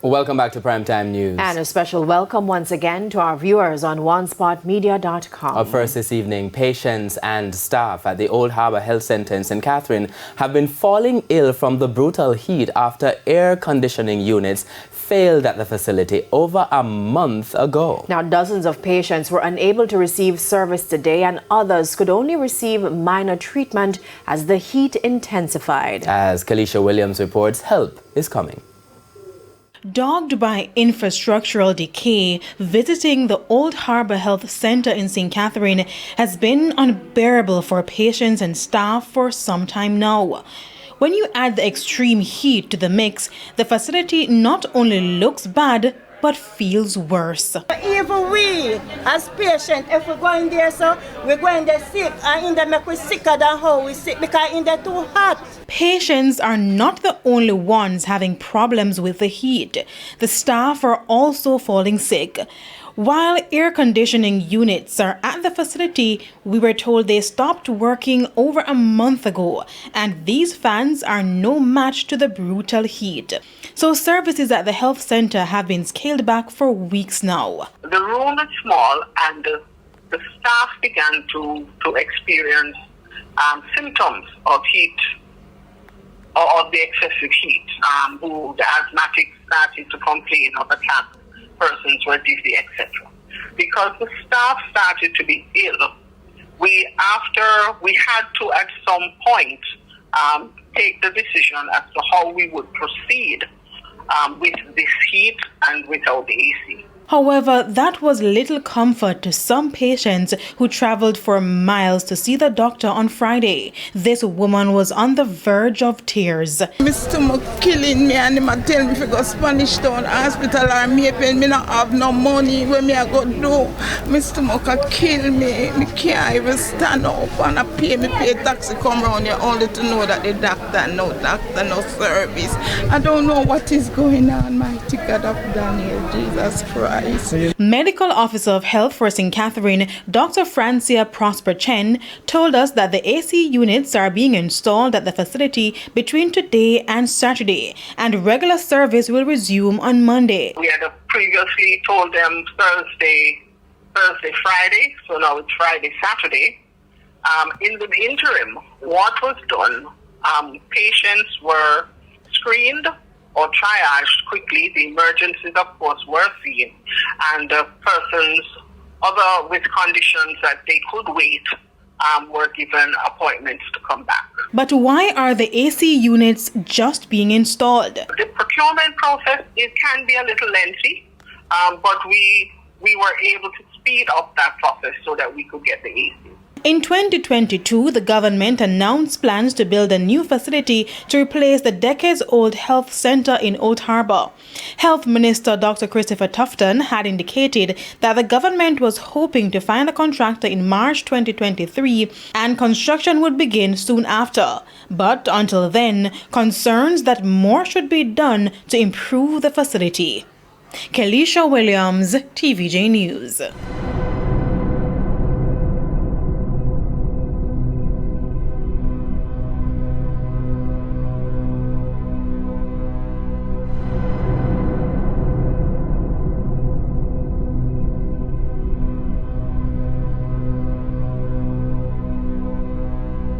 Welcome back to Primetime News. And a special welcome once again to our viewers on onespotmedia.com. Up first this evening, patients and staff at the Old Harbour Health Centre in St. Catherine have been falling ill from the brutal heat after air conditioning units failed at the facility over a month ago. Now, dozens of patients were unable to receive service today, and others could only receive minor treatment as the heat intensified. As Kalisha Williams reports, help is coming. Dogged by infrastructural decay, visiting the Old Harbour Health Centre in St. Catherine has been unbearable for patients and staff for some time now. When you add the extreme heat to the mix, the facility not only looks bad, but feels worse. Even we, as patients, if we go in there, so we're going there sick, and in there make we sicker than how we sick, because in there too hot. Patients are not the only ones having problems with the heat. The staff are also falling sick. While air conditioning units are at the facility, we were told they stopped working over a month ago, and these fans are no match to the brutal heat. So services at the health center have been scaled back for weeks now. The room is small, and the staff began to experience symptoms of heat, or of the excessive heat. The asthmatics started to complain of attacks. Persons were dizzy, etc. Because the staff started to be ill, we had to at some point take the decision as to how we would proceed with this heat and without the AC. However, that was little comfort to some patients who traveled for miles to see the doctor on Friday. This woman was on the verge of tears. Mr. Mo killing me, and him tell me if I go Spanish Town Hospital or maybe me not have no money where me I go do. Mr. Mo can kill me. Me can't even stand up and I pay taxi come around here only to know that the doctor, no service. I don't know what is going on, mighty God of Daniel, Jesus Christ. Medical Officer of Health for St. Catherine, Dr. Francia Prosper Chen, told us that the AC units are being installed at the facility between today and Saturday, and regular service will resume on Monday. We had previously told them Thursday, Friday, so now it's Friday, Saturday. In the interim, what was done, patients were screened or triaged quickly. The emergencies, of course, were seen, and persons other with conditions that they could wait were given appointments to come back. But why are the AC units just being installed? The procurement process, it can be a little lengthy, but we were able to speed up that process so that we could get the AC. In 2022, the government announced plans to build a new facility to replace the decades-old health center in Old Harbour. Health Minister Dr. Christopher Tufton had indicated that the government was hoping to find a contractor in March 2023 and construction would begin soon after. But until then, concerns that more should be done to improve the facility. Kalisha Williams, TVJ News.